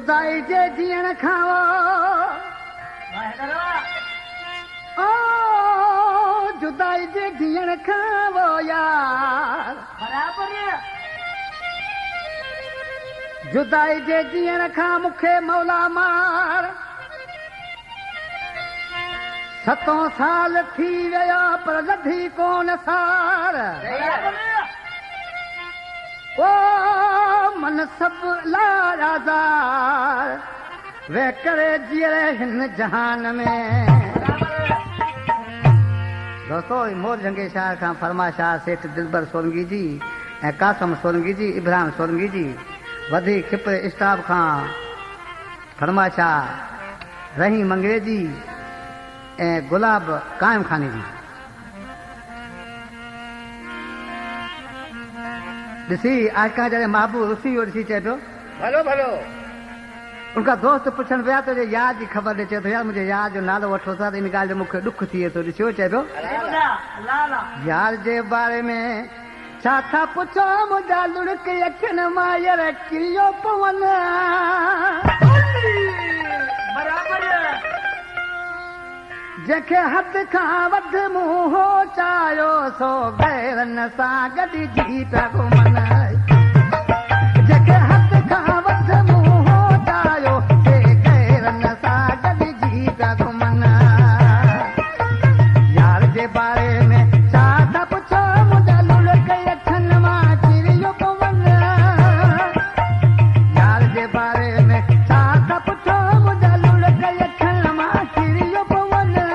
जुदाई जे जीअण खाओ ओ जुदाई जे जीअण खाओ यार जुदाई जे जीअण खां मूंखे मौला मार 7 साल थी विया पर लधी कोन सार ओ मन सब लाज़ार वे करे जीअरे हिन जहान में दोस्तों मोर जंगे शाह खां फरमा शाह सेठ दिलबर सोलंगी जी ऐं कासम सोलंगी जी इब्राहिम सोलंगी जी वधी खिप स्टाफ खां फरमा शाह रही मंगरेजी ऐं गुलाब कायम खानी जी ॾिसी आजकल जॾहिं महबूब रुसी वियो ॾिसी चए पियो भलो भलो उनका दोस्त पुछण विया त यार जी ख़बर ॾे चए थो यार मुंहिंजे यार जो नालो वठो था त इन ॻाल्हि जो मूंखे ॾुख थिए थो ॾिसियो चए पियो यार जे बारे में छा था पुछो मुंहिंजा लुड़क अखियुनि मां यार किरियो पवनि जंहिंखे हद खां वधि मुंहुं चायो सो गैरनि सां गॾिजी पिया घुमनि जंहिंखे हद खां वधि मुंहुं चायो से गैरनि सां गॾिजी पिया घुमनि यार जे बारे में छा था पुछो मुंहिंजा लुड़क अखियुनि मां किरियो पवनि यार जे बारे में छा था पुछो मुंहिंजा लुड़क अखियुनि मां किरियो पवनि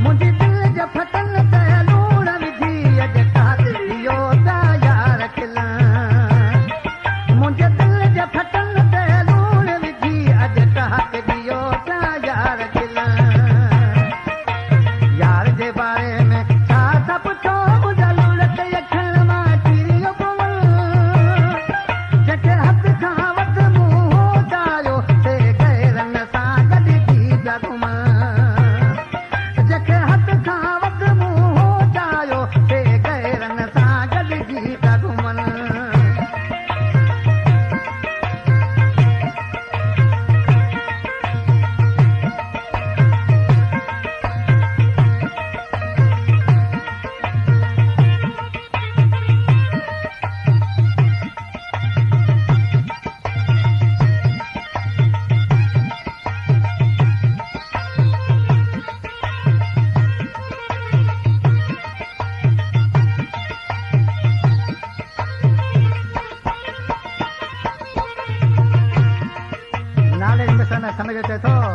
मुंहिंजी दिलि जो फटन ते लूण विझी अॼु सो